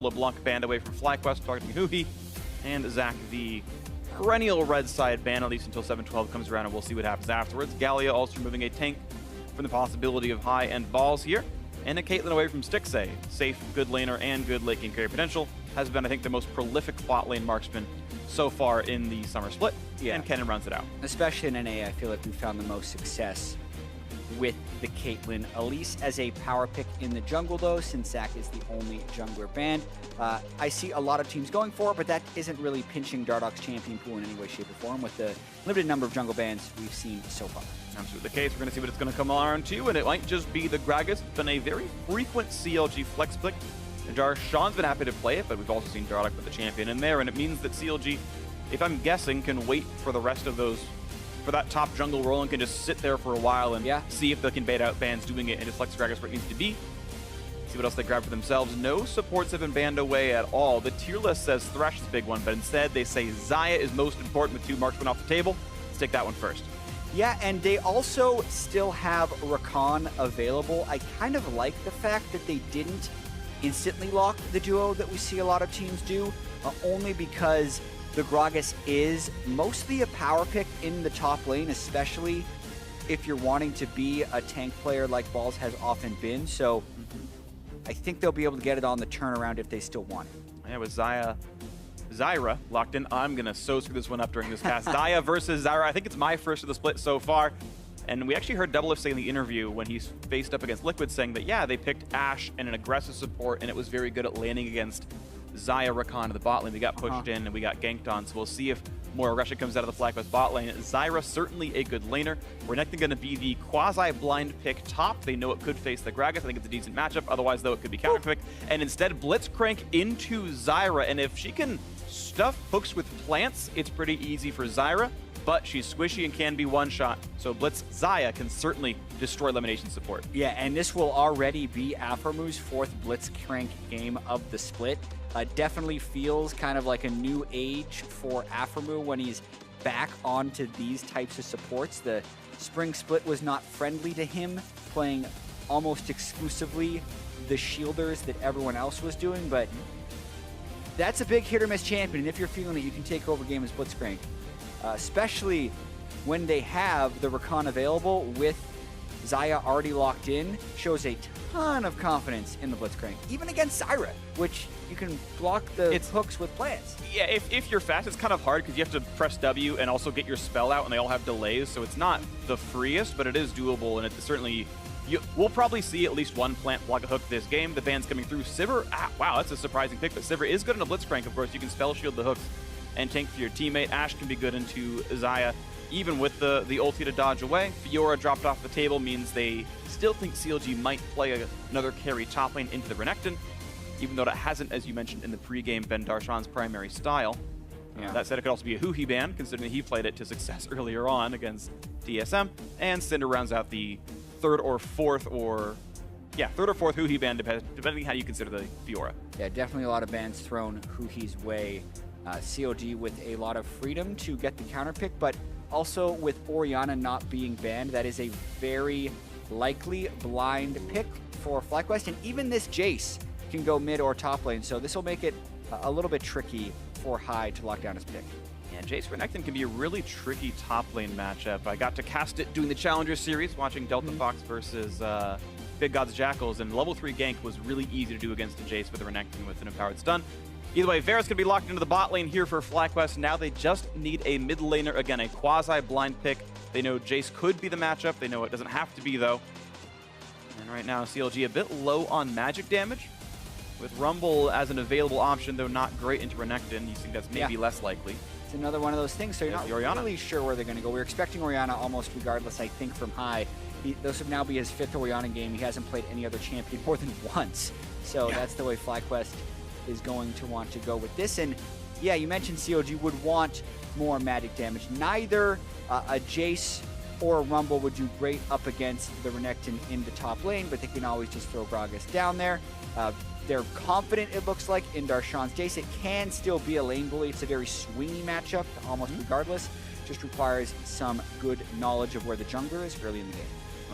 LeBlanc banned away from FlyQuest, targeting Huhi, and Zach the perennial red side ban, at least until 7-12 comes around, and we'll see what happens afterwards. Gallia also removing a tank from the possibility of high-end balls here, and a Caitlyn away from Stixxay. Safe, good laner, and good late game carry potential. Has been, I think, the most prolific bot lane marksman so far in the summer split, and Kennen runs it out. Especially in NA, I feel like we found the most success with the Caitlyn, Elise as a power pick in the jungle though, since Zach is the only jungler banned. I see a lot of teams going for it, but that isn't really pinching Dardoch's champion pool in any way, shape, or form with the limited number of jungle bans we've seen so far. Absolutely the case. We're going to see what it's going to come around to, and it might just be the Gragas. It's been a very frequent CLG flex pick. Sean's been happy to play it, but we've also seen Dardoch put the champion in there, and it means that CLG, if I'm guessing, can wait for the rest of those, for that top jungle role, and can just sit there for a while and see if they can bait out bans doing it and just flex Gragas where it needs to be. See what else they grab for themselves. No supports have been banned away at all. The tier list says Thresh is a big one, but instead they say Xayah is most important with 2 marksmen off the table. Let's take that one first. Yeah, and they also still have Rakan available. I kind of like the fact that they didn't instantly lock the duo that we see a lot of teams do, only because the Gragas is mostly a power pick in the top lane, especially if you're wanting to be a tank player like Balls has often been. So I think they'll be able to get it on the turnaround if they still want it. Yeah, with Zyra locked in. I'm going to screw this one up during this cast. Xayah versus Zyra. I think it's my first of the split so far. And we actually heard Doublelift say in the interview when he's faced up against Liquid saying that, yeah, they picked Ashe and an aggressive support, and it was very good at landing against Xayah, Rakan in the bot lane. We got pushed in and we got ganked on, so we'll see if more aggression comes out of the FlyQuest bot lane. Zyra, certainly a good laner. Renekton going to be the quasi-blind pick top. They know it could face the Gragas. I think it's a decent matchup. Otherwise, though, it could be counterpick. And instead, Blitzcrank into Zyra. And if she can stuff hooks with plants, it's pretty easy for Zyra. But she's squishy and can be one-shot. So Blitz Xayah can certainly destroy elimination support. Yeah, and this will already be Aphromu's 4th Blitzcrank game of the split. Definitely feels kind of like a new age for Aphromu when he's back onto these types of supports. The spring split was not friendly to him, playing almost exclusively the shielders that everyone else was doing, but that's a big hit-or-miss champion, and if you're feeling that you can take over game as Blitzcrank, especially when they have the Rakan available with Xayah already locked in, shows a ton of confidence in the Blitzcrank, even against Zyra, which you can block the hooks with plants. Yeah, if you're fast, it's kind of hard because you have to press W and also get your spell out, and they all have delays, so it's not the freest, but it is doable, and it's certainly... we'll probably see at least one plant block a hook this game. The ban's coming through. Sivir, wow, that's a surprising pick, but Sivir is good in a Blitzcrank, of course. You can spell shield the hooks and tank for your teammate. Ashe can be good into Xayah, even with the ulti to dodge away. Fiora dropped off the table means they still think CLG might play another carry top lane into the Renekton, even though that hasn't, as you mentioned in the pregame, been Darshan's primary style. That said, it could also be a Huhi ban, considering he played it to success earlier on against DSM. And Cinder rounds out the third or fourth Huhi ban, depending how you consider the Fiora. Yeah, definitely a lot of bans thrown Huhi's way. CLG with a lot of freedom to get the counter pick, but also with Orianna not being banned, that is a very likely blind pick for FlyQuest, and even this Jace can go mid or top lane, so this will make it a little bit tricky for High to lock down his pick. Yeah, Jace Renekton can be a really tricky top lane matchup. I got to cast it doing the Challenger series, watching Delta Fox versus Big Gods Jackals, and level 3 gank was really easy to do against a Jace with a Renekton with an empowered stun. Either way, Varus going to be locked into the bot lane here for FlyQuest. Now they just need a mid laner. Again, a quasi-blind pick. They know Jace could be the matchup. They know it doesn't have to be, though. And right now, CLG a bit low on magic damage. With Rumble as an available option, though not great into Renekton, you think that's maybe less likely. It's another one of those things, so you're not really sure where they're going to go. We're expecting Orianna almost regardless, I think, from High. This would now be his 5th Orianna game. He hasn't played any other champion more than once. So that's the way FlyQuest is going to want to go with this. And yeah, you mentioned CLG would want more magic damage. Neither a Jace or a Rumble would do great up against the Renekton in the top lane, but they can always just throw Gragas down there. They're confident, it looks like, in Darshan's Jace. It can still be a lane bully. It's a very swingy matchup, almost regardless. Just requires some good knowledge of where the jungler is early in the game.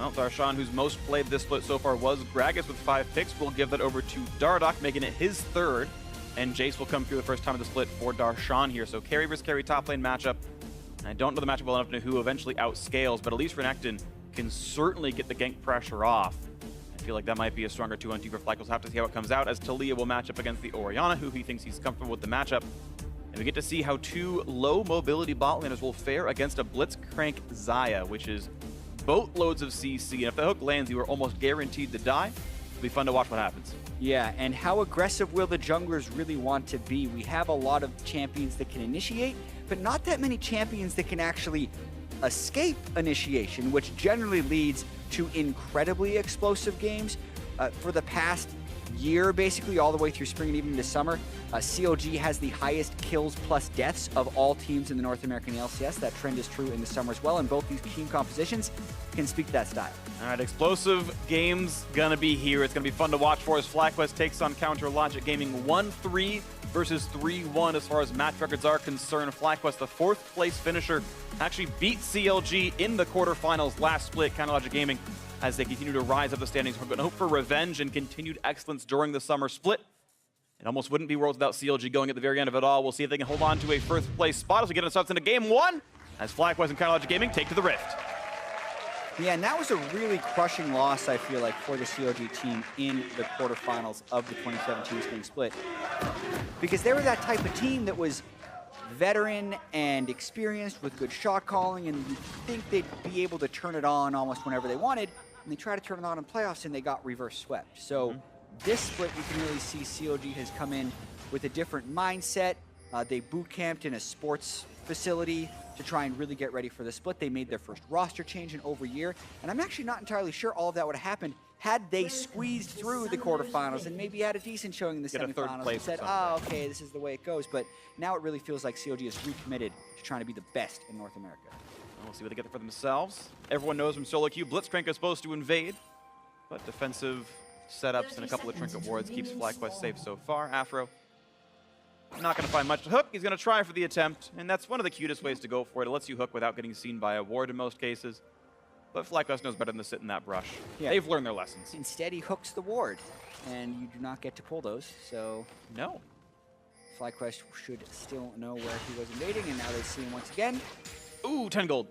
Well, Darshan, who's most played this split so far, was Gragas with 5 picks. We'll give that over to Dardoch, making it his 3rd. And Jace will come through the first time of the split for Darshan here. So carry versus carry top lane matchup. I don't know the matchup well enough to know who eventually outscales, but at least Renekton can certainly get the gank pressure off. I feel like that might be a stronger 2-on-2 for FlyQuest. We'll have to see how it comes out, as Talia will match up against the Orianna, who he thinks he's comfortable with the matchup. And we get to see how 2 low mobility bot laners will fare against a Blitzcrank Xayah, which is boatloads of CC. And if the hook lands, you are almost guaranteed to die. It'll be fun to watch what happens. Yeah, and how aggressive will the junglers really want to be? We have a lot of champions that can initiate, but not that many champions that can actually escape initiation, which generally leads to incredibly explosive games. For the past year, basically all the way through spring and even into summer, CLG has the highest kills plus deaths of all teams in the North American LCS. That trend is true in the summer as well, and both these team compositions can speak to that style. All right, explosive games gonna be here. It's gonna be fun to watch for as FlyQuest takes on Counter Logic Gaming 1-3 versus 3-1 as far as match records are concerned. FlyQuest, the 4th place finisher, actually beat CLG in the quarterfinals last split. Counter Logic Gaming, as they continue to rise up the standings, we're gonna hope for revenge and continued excellence during the summer split. It almost wouldn't be Worlds without CLG going at the very end of it all. We'll see if they can hold on to a 1st place spot as we get ourselves into game 1 as FlyQuest and Counter Logic Gaming take to the Rift. Yeah, and that was a really crushing loss, I feel like, for the CLG team in the quarterfinals of the 2017 spring split. Because they were that type of team that was veteran and experienced with good shot calling, and you think they'd be able to turn it on almost whenever they wanted, and they tried to turn it on in playoffs and they got reverse swept. So this split, you can really see CLG has come in with a different mindset. They boot camped in a sports facility to try and really get ready for the split. They made their first roster change in over a year, and I'm actually not entirely sure all of that would have happened had they squeezed through the quarterfinals and maybe had a decent showing in the semifinals and said, oh, okay, this is the way it goes. But now it really feels like CLG is recommitted to trying to be the best in North America. We'll see what they get for themselves. Everyone knows from solo queue, Blitzcrank is supposed to invade, but defensive setups and a couple of trinket wards keeps FlyQuest safe so far. Afro, not going to find much to hook. He's going to try for the attempt, and that's one of the cutest ways to go for it. It lets you hook without getting seen by a ward in most cases. But FlyQuest knows better than to sit in that brush. Yeah. They've learned their lessons. Instead, he hooks the ward, and you do not get to pull those, so... No. FlyQuest should still know where he was invading, and now they see him once again. Ooh, 10 gold.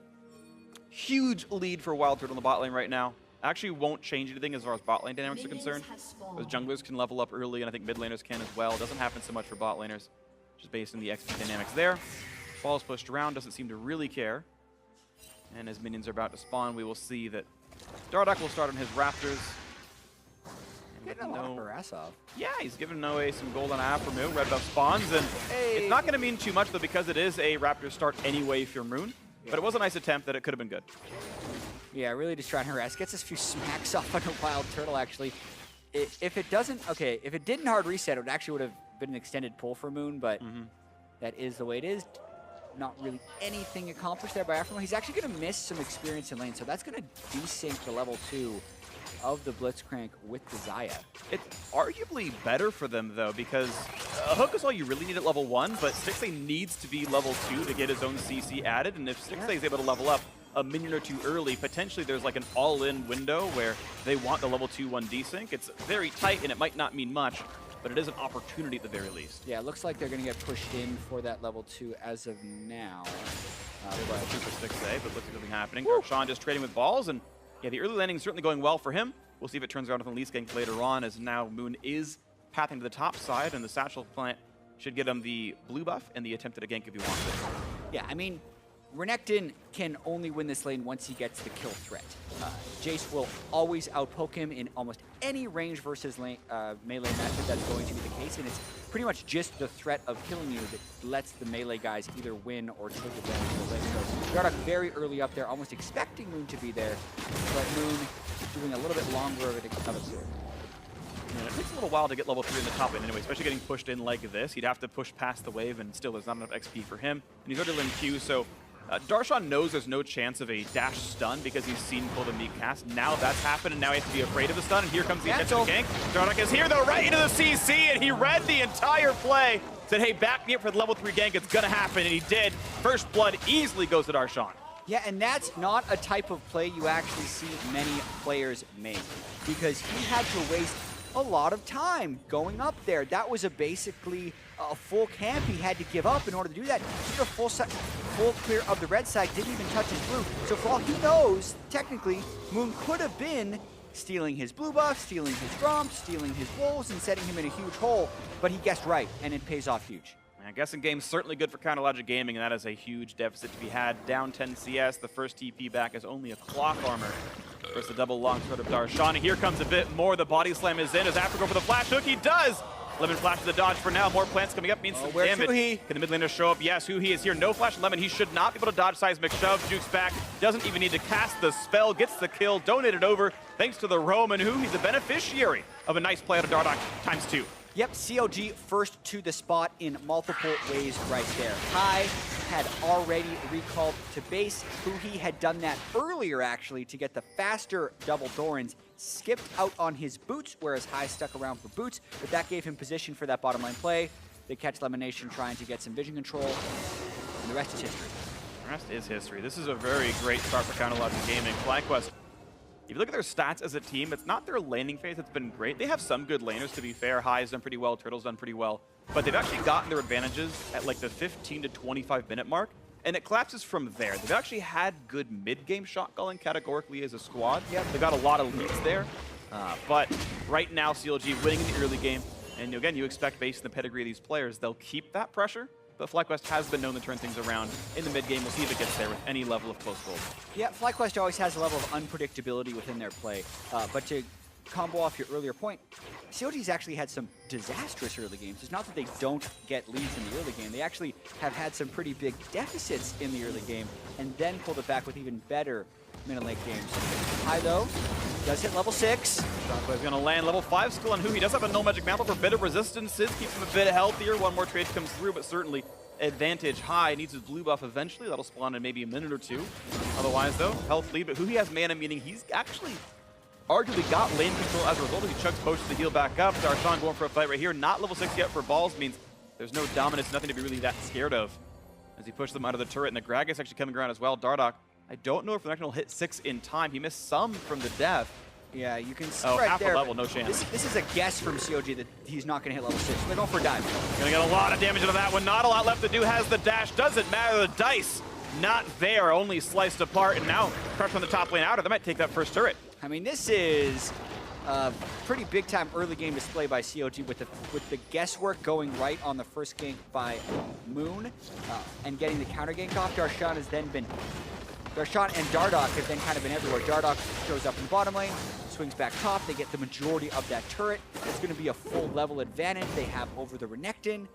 Huge lead for Wild Turtle in the bot lane right now. Actually won't change anything as far as bot lane dynamics are concerned. Those junglers can level up early, and I think mid laners can as well. It doesn't happen so much for bot laners, just based on the XP dynamics there. Ball's pushed around, doesn't seem to really care. And as minions are about to spawn, we will see that Dardoch will start on his Raptors. Getting a lot of harass off. Yeah, he's giving Noe some gold on Afromoon. Red buff spawns, and it's not going to mean too much, though, because it is a Raptor start anyway for Moon. But it was a nice attempt that it could have been good. Yeah, really just trying to harass. Gets a few smacks off on a Wild Turtle, actually. If it doesn't, okay, if it didn't hard reset, it actually would have been an extended pull for Moon, but that is the way it is. Not really anything accomplished there by Afromoon. He's actually going to miss some experience in lane, so that's going to desync the level 2 of the Blitzcrank with the Xayah. It's arguably better for them, though, because a hook is all you really need at level 1, but Stixley needs to be level 2 to get his own CC added, and if Stixley is able to level up a minion or two early, potentially there's like an all-in window where they want the level 2-1 desync. It's very tight, and it might not mean much, but it is an opportunity at the very least. Yeah, it looks like they're going to get pushed in for that level 2 as of now. They're super Stixley, but looks like nothing happening. Darshan just trading with balls, and yeah, the early landing is certainly going well for him. We'll see if it turns around with an Elise gank later on, as now Moon is pathing to the top side, and the Satchel plant should get him the blue buff and the attempt at a gank if he wants it. Yeah, I mean, Renekton can only win this lane once he gets the kill threat. Jace will always outpoke him in almost any range versus lane, melee matchup that's going to be the case, and it's pretty much just the threat of killing you that lets the melee guys either win or take advantage of the lane. So Dardoch very early up there, almost expecting Moon to be there, but Moon doing a little bit longer of a clear. And it takes a little while to get level 3 in the top end anyway, especially getting pushed in like this. He'd have to push past the wave, and still there's not enough XP for him. And he's already in Q, so Darshan knows there's no chance of a dash stun because he's seen Cold and Meat cast. Now that's happened, and now he has to be afraid of the stun, and here comes the intentional gank. Dardoch is here, though, right into the CC, and he read the entire play. Said, hey, back me up for the level 3 gank, it's gonna happen, and he did. First blood easily goes to Darshan. Yeah, and that's not a type of play you actually see many players make, because he had to waste a lot of time going up there. That was basically a full camp he had to give up in order to do that. He did a full clear of the red side, didn't even touch his blue. So for all he knows, technically, Moon could have been stealing his blue buff, stealing his Gromp, stealing his wolves, and setting him in a huge hole, but he guessed right, and it pays off huge. I guess in game's certainly good for Counter Logic Gaming, and that is a huge deficit to be had. Down 10 CS, the first TP back is only a clock armor versus the double longsword of Darshan. And here comes a bit more. The body slam is in. Does Afro go for the flash hook? He does! Lemon flash to the dodge for now. More plants coming up means some damage. Huhi? Can the mid laner show up? Yes, Huhi is here. No flash Lemon. He should not be able to dodge seismic shove. Jukes back. Doesn't even need to cast the spell. Gets the kill. Donated over thanks to the roam. And Huhi's the beneficiary of a nice play out of Dardoch ×2. Yep, CLG first to the spot in multiple ways right there. Kai had already recalled to base. Huhi had done that earlier, actually, to get the faster double Thorns. Skipped out on his boots, whereas Hai stuck around for boots, but that gave him position for that bottom lane play. They catch Lemonation trying to get some vision control, and the rest is history. The rest is history. This is a very great start for Counter Logic Gaming. FlyQuest, if you look at their stats as a team, it's not their laning phase that's been great. They have some good laners, to be fair. Hai's done pretty well, Turtle's done pretty well. But they've actually gotten their advantages at like the 15 to 25 minute mark, and it collapses from there. They've actually had good mid-game shot calling categorically as a squad. Yep. They've got a lot of leads there. But right now, CLG winning in the early game, and again, you expect based on the pedigree of these players, they'll keep that pressure. But FlyQuest has been known to turn things around in the mid-game. We'll see if it gets there with any level of close hold. Yeah, FlyQuest always has a level of unpredictability within their play. But to combo off your earlier point, CLG's actually had some disastrous early games. It's not that they don't get leads in the early game. They actually have had some pretty big deficits in the early game and then pulled it back with even better mid and late games. Hai, though, does hit level 6. He's going to land level 5 skill on Hu. He does have a no magic mantle for a bit of resistances, keeps him a bit healthier. One more trade comes through, but certainly advantage Hai. Needs his blue buff eventually. That'll spawn in maybe a minute or two. Otherwise, though, health lead. But Hu has mana, meaning he's actually arguably got lane control as a result as he chucks potions to heal back up. Darshan going for a fight right here. Not level 6 yet for balls, means there's no dominance, nothing to be really that scared of as he pushes them out of the turret. And the Gragas actually coming around as well. Dardoch, I don't know if the next one will hit 6 in time. He missed some from the death. Yeah, you can see half there, a level, no chance. This is a guess from CLG that he's not going to hit level 6. They're going for a dive. Gonna get a lot of damage into that one. Not a lot left to do. Has the dash. Doesn't matter. The dice not there. Only sliced apart. And now Crush on the top lane outer. They might take that first turret. I mean, this is a pretty big-time early game display by CLG with the guesswork going right on the first gank by Moon and getting the counter gank off. Darshan and Dardoch have then kind of been everywhere. Dardoch shows up in the bottom lane, swings back top. They get the majority of that turret. It's going to be a full level advantage they have over the Renekton.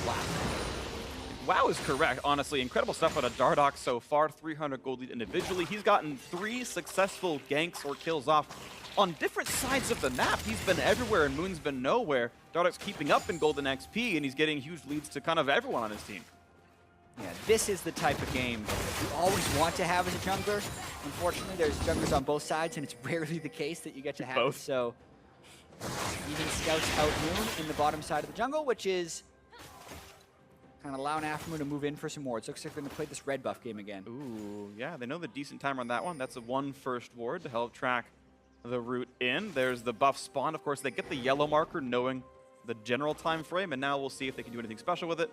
Wow. Wow is correct, honestly. Incredible stuff out of Dardoch so far. 300 gold lead individually. He's gotten 3 successful ganks or kills off on different sides of the map. He's been everywhere and Moon's been nowhere. Dardoch's keeping up in golden XP and he's getting huge leads to kind of everyone on his team. Yeah, this is the type of game you always want to have as a jungler. Unfortunately, there's junglers on both sides, and it's rarely the case that you get to have both. It. So, even scouts out Moon in the bottom side of the jungle, which is kind of allowing Aftermoon to move in for some wards. Looks like they're going to play this red buff game again. Ooh, yeah, they know the decent timer on that one. That's a 1 first ward to help track the route in. There's the buff spawn. Of course, they get the yellow marker knowing the general time frame, and now we'll see if they can do anything special with it.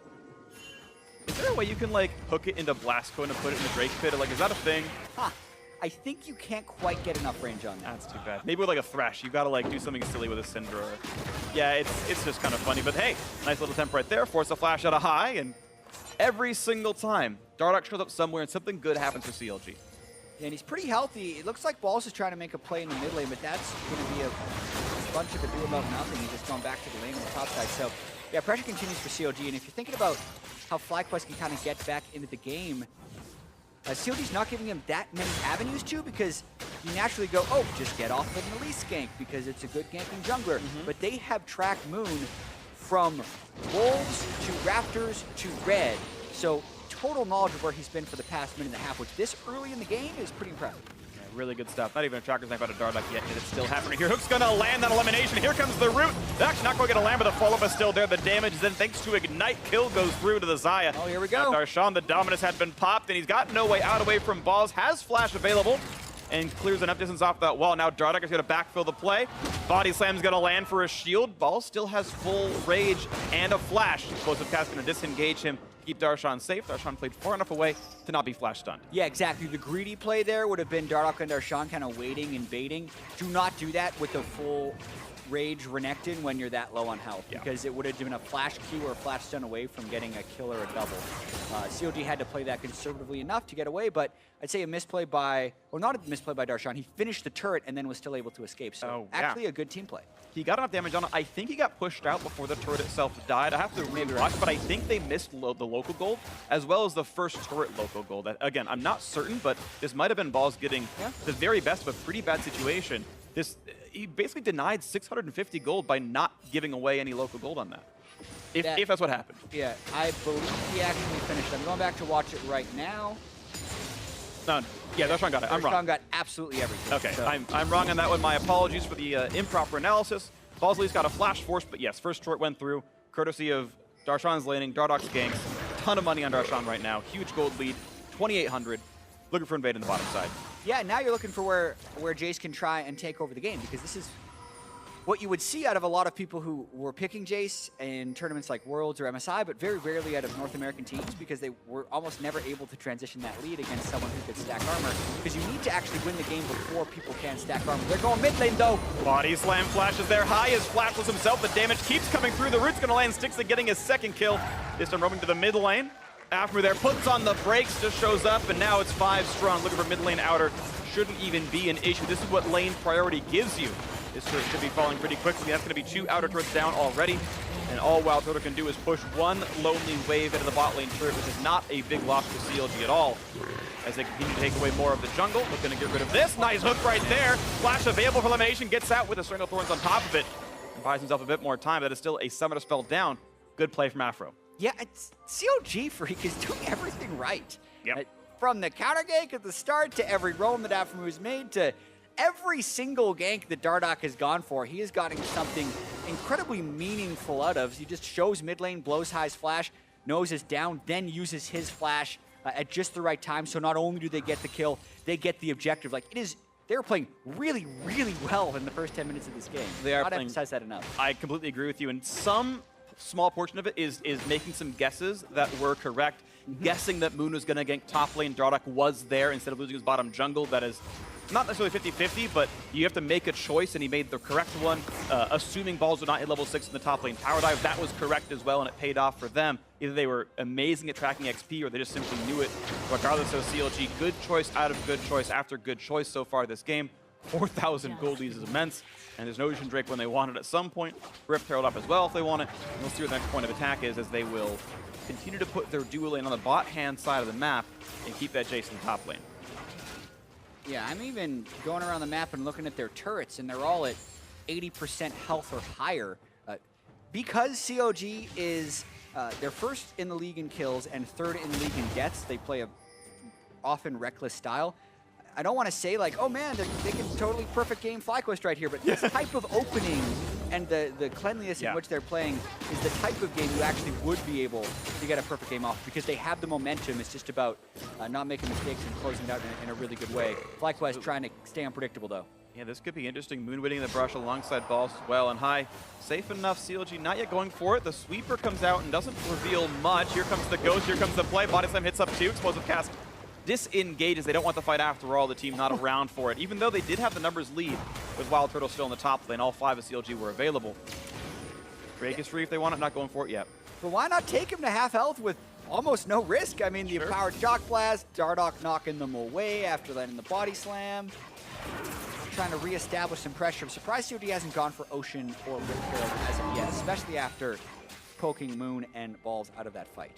Is there a way you can, like, hook it into Blast Cone and put it in the Drake Pit? Or, like, is that a thing? Huh. I think you can't quite get enough range on that. That's too bad. Maybe with, like, a Thresh. You got to, like, do something silly with a Cinder. Or... Yeah, it's just kind of funny. But, hey, nice little temp right there. Force a flash out of Hai. And every single time, Dardoch shows up somewhere and something good happens for CLG. Yeah, and he's pretty healthy. It looks like Balls is trying to make a play in the mid lane, but that's going to be a bunch of ado about nothing. He's just going back to the lane on the top side. So, yeah, pressure continues for CLG. And if you're thinking about how FlyQuest can kind of get back into the game, CLG's not giving him that many avenues to, because you naturally go, oh, just get off of an Elise gank because it's a good ganking jungler. But they have tracked Moon from Wolves to Raptors to Red. So total knowledge of where he's been for the past minute and a half, which this early in the game is pretty impressive. Yeah, really good stuff. Not even a tracker's knife out of Dardock yet, and it's still happening here. Hook's gonna land that elimination. Here comes the root. They're actually not going to get a land, but the follow-up is still there. The damage then, thanks to Ignite, kill goes through to the Xayah. Oh, here we go. Darshan, the Dominus had been popped, and he's got no way out away from Balls. Has Flash available, and clears enough distance off that wall. Now Dardock is going to backfill the play. Body Slam's going to land for a shield. Balls still has full rage and a flash. Explosive Cast going to disengage him, keep Darshan safe. Darshan played far enough away to not be flash stunned. Yeah, exactly. The greedy play there would have been Dardock and Darshan kind of waiting and baiting. Do not do that with the full rage Renekton when you're that low on health, because it would have been a flash Q or a flash stun away from getting a kill or a double. CLG had to play that conservatively enough to get away, but I'd say a misplay by, well, not a misplay by Darshan. He finished the turret and then was still able to escape. So actually a good team play. He got enough damage on it. I think he got pushed out before the turret itself died. I have to re-watch, but I think they missed the local gold as well as the first turret local gold. Again, I'm not certain, but this might have been Balls getting the very best of a pretty bad situation. He basically denied 650 gold by not giving away any local gold on that. If that's what happened. Yeah, I believe he actually finished. I'm going back to watch it right now. Yeah, Darshan got it. I'm wrong. Darshan got absolutely everything. Okay, so. I'm wrong on that one. My apologies for the improper analysis. Balls at least got a flash force, but yes, first turret went through, courtesy of Darshan's laning, Dardock's ganks. Ton of money on Darshan right now. Huge gold lead, 2,800. Looking for invade on the bottom side. Yeah, now you're looking for where Jace can try and take over the game, because this is what you would see out of a lot of people who were picking Jace in tournaments like Worlds or MSI, but very rarely out of North American teams, because they were almost never able to transition that lead against someone who could stack armor, because you need to actually win the game before people can stack armor. They're going mid lane though. Body Slam flashes there high as Flashless himself. The damage keeps coming through. The root's going to land. Stixley getting his second kill. This time roaming to the mid lane. After there, puts on the brakes, just shows up, and now it's 5 strong. Looking for mid lane outer. Shouldn't even be an issue. This is what lane priority gives you. This turret should be falling pretty quickly. That's going to be 2 outer turrets down already. And all Wild Turtle can do is push one lonely wave into the bot lane turret, which is not a big loss for CLG at all. As they continue to take away more of the jungle, looking to get rid of this. Nice hook right there. Flash available for elimination. Gets out with the Strangle Thorns on top of it. And buys himself a bit more time. That is still a Summoner spell down. Good play from Afro. Yeah, it's CLG Freak is doing everything right. Yep. From the counter gank at the start to every roam that Afro has made to every single gank that Dardock has gone for, he has gotten something incredibly meaningful out of. He just shows mid lane, blows High's flash, knows is down, then uses his flash at just the right time. So not only do they get the kill, they get the objective. Like, it is, they're playing really, really well in the first 10 minutes of this game. They are not playing, emphasize that enough. I completely agree with you. And some small portion of it is making some guesses that were correct. Guessing that Moon was going to gank top lane, Dardock was there instead of losing his bottom jungle. That is not necessarily 50-50, but you have to make a choice, and he made the correct one. Assuming Balls would not hit level 6 in the top lane tower dive, that was correct as well, and it paid off for them. Either they were amazing at tracking XP, or they just simply knew it. Regardless of CLG, good choice out of good choice after good choice so far this game. 4,000 gold leads is immense, and there's no Ocean Drake when they want it at some point. Rift Herald up as well if they want it. And we'll see what the next point of attack is, as they will continue to put their dual lane on the bot hand side of the map and keep that Jace in the top lane. Yeah, I'm even going around the map and looking at their turrets, and they're all at 80% health or higher. Because CLG is they're first in the league in kills and third in the league in deaths, they play a often reckless style. I don't want to say like, oh man, they can totally perfect game FlyQuest right here, but this type of opening and the cleanliness in which they're playing is the type of game you actually would be able to get a perfect game off, because they have the momentum. It's just about not making mistakes and closing it out in a really good way. FlyQuest trying to stay unpredictable though. Yeah, this could be interesting. Moon winning the brush alongside Balls as well, and High safe enough. CLG not yet going for it. The sweeper comes out and doesn't reveal much. Here comes the ghost, here comes the play. Body Slam hits up 2, explosive cast disengages. They don't want the fight after all. The team not around for it, even though they did have the numbers lead with Wild Turtle still in the top lane. All 5 of CLG were available. Drake is free if they want it, not going for it yet. But why not take him to half health with almost no risk? I mean, the powered shock blast, Dardock knocking them away after letting the body slam. Trying to reestablish some pressure. I'm surprised COD hasn't gone for Ocean or Rift Herald as of yet, especially after poking Moon and Balls out of that fight.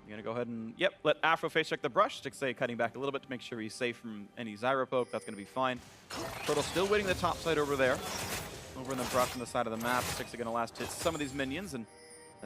You're going to go ahead and, let Afro face check the brush. Stixley cutting back a little bit to make sure he's safe from any Zyro poke. That's going to be fine. Turtle still waiting the top side over there. Over in the brush on the side of the map. Stixley going to last hit some of these minions and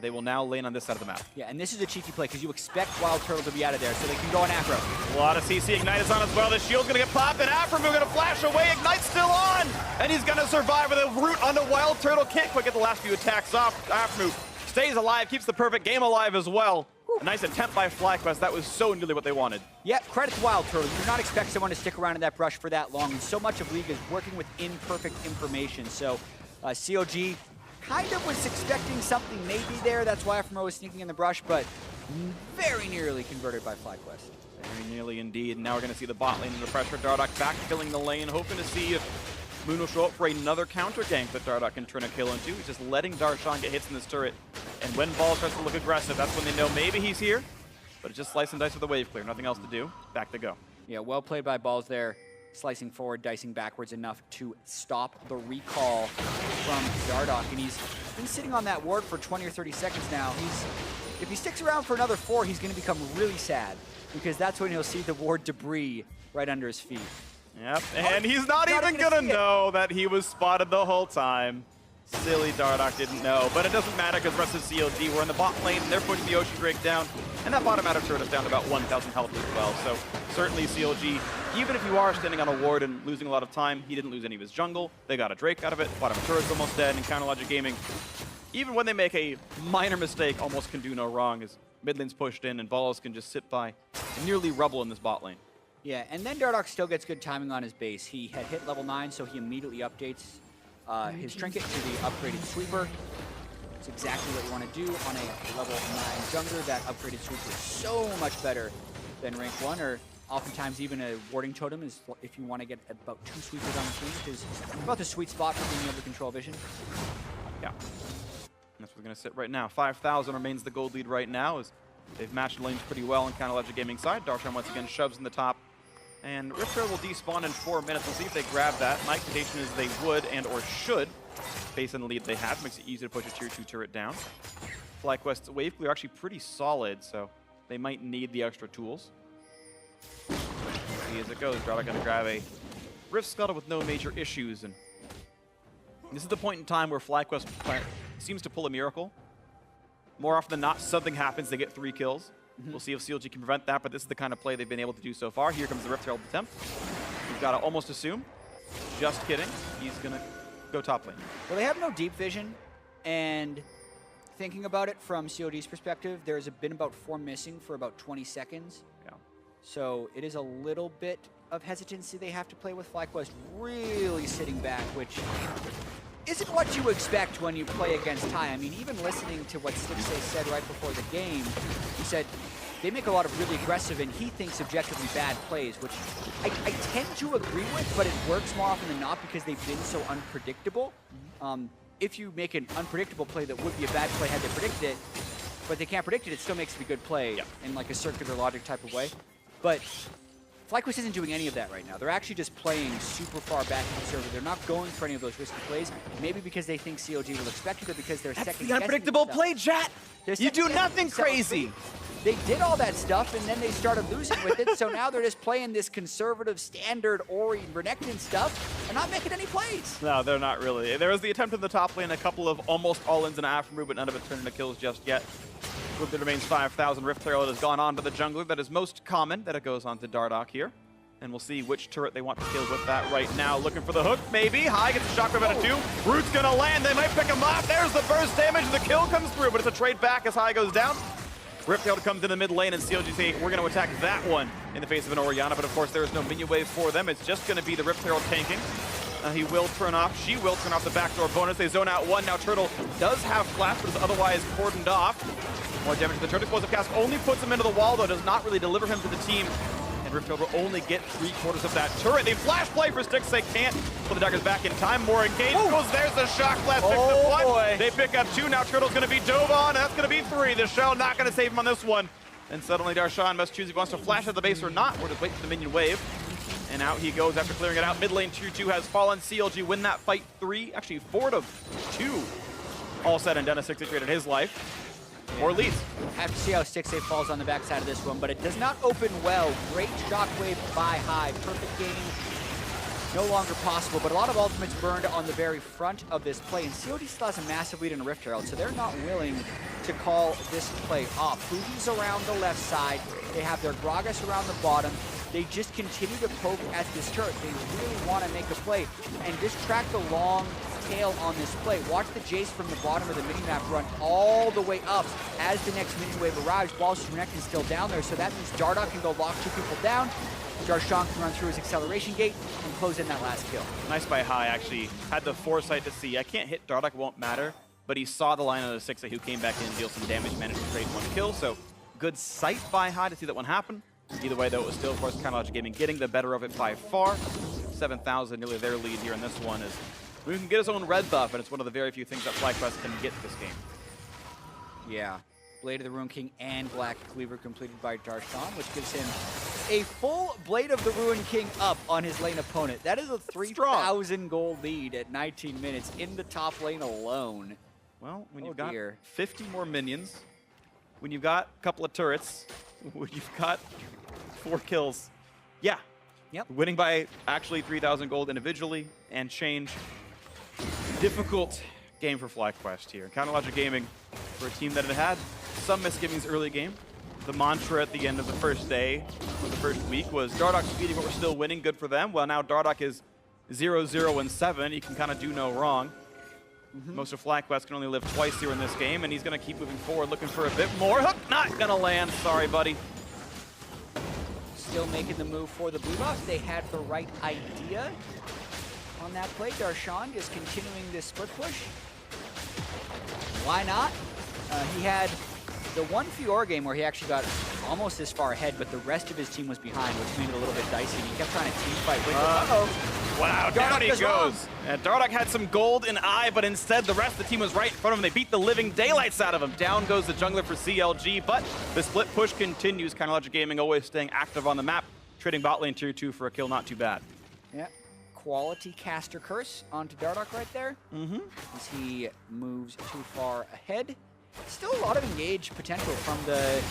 They will now lane on this side of the map. Yeah, and this is a cheeky play because you expect Wild Turtle to be out of there so they can go on Afro. A lot of CC. Ignite is on as well. The shield's going to get popped, and Aframu going to flash away. Ignite's still on, and he's going to survive with a root onto Wild Turtle. Can't quite get the last few attacks off. Aframu stays alive, keeps the perfect game alive as well. A nice attempt by FlyQuest. That was so nearly what they wanted. Yeah, credit to Wild Turtle. You do not expect someone to stick around in that brush for that long. And so much of League is working with imperfect information. So CLG kind of was expecting something maybe there. That's why Aframo was sneaking in the brush, but very nearly converted by FlyQuest. Very nearly indeed. And now we're going to see the bot lane under pressure. Dardoch back killing the lane, hoping to see if Moon will show up for another counter gank that Dardoch can turn a kill into. He's just letting Darshan get hits in this turret. And when Ball starts to look aggressive, that's when they know maybe he's here. But it's just slice and dice with a wave clear. Nothing else to do. Back to go. Yeah, well played by Balls there. Slicing forward, dicing backwards enough to stop the recall from Dardoch. And he's been sitting on that ward for 20 or 30 seconds now. If he sticks around for another 4, he's going to become really sad because that's when he'll see the ward debris right under his feet. Yep, and he's not even going to know that he was spotted the whole time. Silly Dardoch didn't know, but it doesn't matter because the rest of CLG were in the bot lane and they're pushing the Ocean Drake down, and that bottom out of turret is down to about 1,000 health as well. So certainly CLG, even if you are standing on a ward and losing a lot of time, he didn't lose any of his jungle. They got a Drake out of it, bottom turret's almost dead, and Counter Logic Gaming, even when they make a minor mistake, almost can do no wrong as mid lane's pushed in and Balls can just sit by and nearly rubble in this bot lane. Yeah, and then Dardoch still gets good timing on his base. He had hit level 9, so he immediately updates his trinket to the upgraded sweeper. It's exactly what you want to do on a level 9 jungler. That upgraded sweeper is so much better than rank 1, or oftentimes even a warding totem is if you want to get about 2 sweepers on the team, which is about the sweet spot for being able to control vision. Yeah, and that's where we're going to sit right now. 5,000 remains the gold lead right now as they've matched the lanes pretty well on Counter Logic Gaming side. Darshan once again shoves in the top. And Riptor will despawn in 4 minutes. We'll see if they grab that. My expectation is they would and or should, based on the lead they have. Makes it easy to push a tier 2 turret down. FlyQuest's wave clear actually pretty solid, so they might need the extra tools. See as it goes. Dardoch going to grab a Rift Scuttle with no major issues. And this is the point in time where FlyQuest seems to pull a miracle. More often than not, something happens. They get 3 kills. We'll see if CLG can prevent that, but this is the kind of play they've been able to do so far. Here comes the Rift Herald attempt. We've got to almost assume. Just kidding. He's going to go top lane. Well, they have no deep vision, and thinking about it from COD's perspective, there's been about 4 missing for about 20 seconds. Yeah. So it is a little bit of hesitancy they have to play with. FlyQuest really sitting back, which isn't what you expect when you play against Ty. I mean, even listening to what Stixay said right before the game, he said they make a lot of really aggressive and he thinks objectively bad plays, which I tend to agree with, but it works more often than not because they've been so unpredictable. If you make an unpredictable play that would be a bad play had they predicted it, but they can't predict it, it still makes it a good play in like a circular logic type of way. But FlyQuest isn't doing any of that right now. They're actually just playing super far back in the server. They're not going for any of those risky plays, maybe because they think CLG will expect it, or because they're second-guessing the unpredictable stuff. play, Jat! You do nothing crazy! They did all that stuff, and then they started losing with it, so now they're just playing this conservative, standard Ori Renekton stuff and not making any plays. No, they're not really. There was the attempt in the top lane, a couple of almost all-ins and Aframu, but none of it turned into kills just yet. There remains 5,000. Rift Herald has gone on to the jungler. That is most common that it goes on to Dardoch here. And we'll see which turret they want to kill with that right now. Looking for the hook, maybe. High gets a shockwave out of 2. Root's going to land. They might pick him off. There's the burst damage. The kill comes through, but it's a trade back as High goes down. Rift Herald comes to the mid lane, and CLG say, we're going to attack that one in the face of an Orianna. But of course, there is no minion wave for them. It's just going to be the Rift Herald tanking. He will turn off. She will turn off the backdoor bonus. They zone out 1. Now Turtle does have flash, but is otherwise cordoned off. More damage to the turret. Explosive cast only puts him into the wall, though. Does not really deliver him to the team. And Rift Herald will only get 3/4 of that turret. They flash play for Styx. They can't pull the daggers back in time. More engaged goes. There's the shock blast. Picks up 1. Boy. They pick up 2. Now Turtle's going to be dove on. That's going to be 3. The shell not going to save him on this one. And suddenly Darshan must choose if he wants to flash at the base or not, or just wait for the minion wave. And out he goes after clearing it out. Mid lane tier 2 has fallen. CLG win that fight 3, actually 4 to 2. All said and done, a 6 rated his life. Or leads. Have to see how Stixay falls on the backside of this one, but it does not open well. Great shockwave by High. Perfect game. no longer possible, but a lot of ultimates burned on the very front of this play, and CLG still has a massive lead in a Rift Herald, so they're not willing to call this play off. Fuji's around the left side, they have their Gragas around the bottom, they just continue to poke at this turret. They really want to make a play and just track the long tail on this play. Watch the Jace from the bottom of the minimap run all the way up as the next minion wave arrives. Balls Connect is still down there, so that means Dardoch can go lock 2 people down. Darshan can run through his acceleration gate and close in that last kill. Nice by High, actually. Had the foresight to see. I can't hit Dardoch, won't matter. But he saw the line of the 6 who came back in and deal some damage, managed to trade 1 kill. So good sight by High to see that one happen. Either way, though, it was still, of course, CLG Gaming getting the better of it by far. 7,000, nearly their lead here in this one is we can get his own red buff, and it's one of the very few things that FlyQuest can get this game. Yeah. Blade of the Ruin King and Black Cleaver completed by Darshan, which gives him a full Blade of the Ruin King up on his lane opponent. That is a 3,000 gold lead at 19 minutes in the top lane alone. Well, when you've got 50 more minions, when you've got a couple of turrets, when you've got 4 kills, yeah. Yep. Winning by actually 3,000 gold individually and change. Difficult game for FlyQuest here. CLG Gaming, for a team that had some misgivings early game. The mantra at the end of the first day, or the first week, was Dardoch's beating, but we're still winning. Good for them. Well, now Dardoch is 0-0-7. He can kind of do no wrong. Most of FlyQuest can only live twice here in this game, and he's going to keep moving forward, looking for a bit more. Hook not going to land. Sorry, buddy. Still making the move for the blue buff. They had the right idea on that play. Darshan just continuing this split push. Why not? He had the one Fiora game where he actually got almost this far ahead, but the rest of his team was behind, which made it a little bit dicey. And he kept trying to team fight with Wow, down he goes. And Dardoch had some gold in eye, but instead the rest of the team was right in front of him. They beat the living daylights out of him. Down goes the jungler for CLG, but the split push continues. CLG Gaming always staying active on the map, trading bot lane tier 2 for a kill, not too bad. Yeah, quality caster curse onto Dardoch right there. As he moves too far ahead. Still a lot of engage potential from the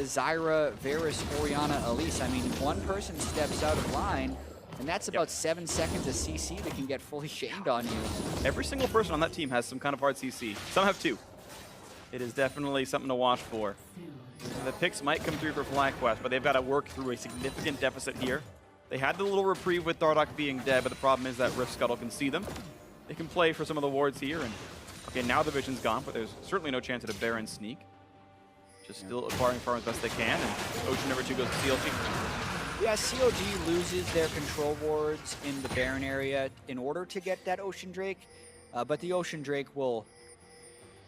Zyra, Varus, Orianna, Elise. I mean, one person steps out of line, and that's about 7 seconds of CC that can get fully shamed on you. Every single person on that team has some kind of hard CC. Some have 2. It is definitely something to watch for. The picks might come through for FlyQuest, but they've got to work through a significant deficit here. They had the little reprieve with Dardoch being dead, but the problem is that Rift Scuttle can see them. They can play for some of the wards here, and okay, now the vision's gone, but there's certainly no chance at a Baron sneak. Just still acquiring farm as best they can, and Ocean number 2 goes to CLG. Yeah, CLG loses their control wards in the Baron area in order to get that Ocean Drake, but the Ocean Drake will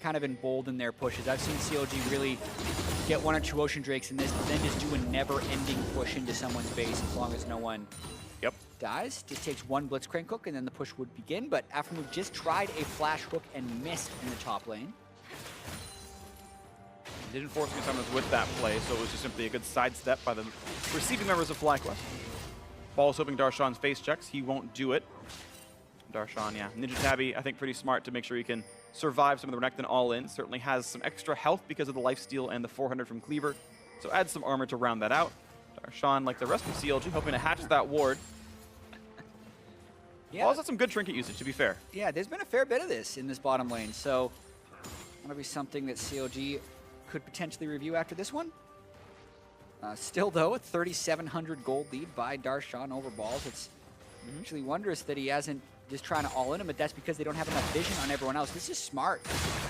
kind of embolden their pushes. I've seen CLG really get 1 or 2 Ocean Drakes in this, but then just do a never-ending push into someone's base as long as no one dies. Just takes 1 Blitzcrank hook, and then the push would begin, but Aftermove just tried a flash hook and missed in the top lane. Didn't force me summons with that play, so it was just simply a good sidestep by the receiving members of FlyQuest. Ball's hoping Darshan's face checks. He won't do it. Darshan, yeah. Ninja Tabby, I think, pretty smart to make sure he can survive some of the Renekton all-in. Certainly has some extra health because of the lifesteal and the 400 from Cleaver, so adds some armor to round that out. Darshan, like the rest of CLG, hoping to hatch that ward. Yeah. Also some good trinket usage, to be fair. Yeah, there's been a fair bit of this in this bottom lane, so that'll be something that CLG could potentially review after this one. Still, though, a 3,700 gold lead by Darshan over Balls. It's actually wondrous that he hasn't just trying to all-in him, but that's because they don't have enough vision on everyone else. This is smart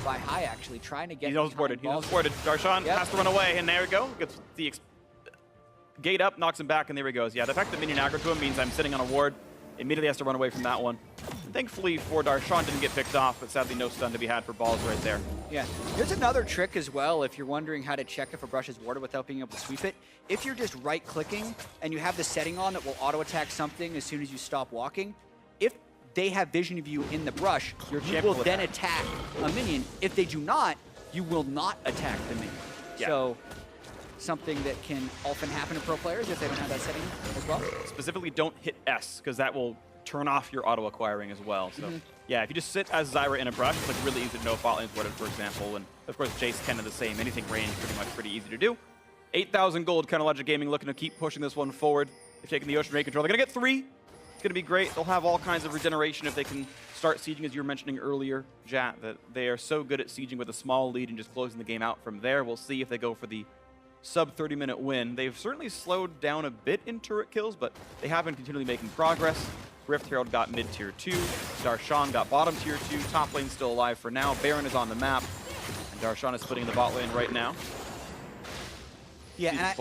by High, actually, trying to get He's supported. He's supported. Darshan has to run away, and there we go. Gets the gate up, knocks him back, and there he goes. Yeah, the fact that minion aggro to him means I'm sitting on a ward. Immediately has to run away from that one. And thankfully for Darshan, didn't get picked off, but sadly no stun to be had for Balls right there. Yeah, there's another trick as well if you're wondering how to check if a brush is warded without being able to sweep it. If you're just right-clicking and you have the setting on that will auto-attack something as soon as you stop walking, if they have vision of you in the brush, you will then attack a minion. If they do not, you will not attack the minion. Yeah. So something that can often happen to pro players if they don't have that setting as well. Specifically, don't hit S, because that will turn off your auto-acquiring as well. So, yeah, if you just sit as Zyra in a brush, it's like really easy to know if bot lane's warded, for example. And, of course, Jace kind of the same. Anything range, pretty easy to do. 8,000 gold, CLG Gaming looking to keep pushing this one forward. They've taken the Ocean Ray control. They're going to get 3. It's going to be great. They'll have all kinds of regeneration if they can start sieging, as you were mentioning earlier, Jat, that they are so good at sieging with a small lead and just closing the game out from there. We'll see if they go for the sub 30-minute win. They've certainly slowed down a bit in turret kills, but they have been continually making progress. Rift Herald got mid tier 2. Darshan got bottom tier 2. Top lane still alive for now. Baron is on the map. And Darshan is splitting the bot lane right now. Yeah,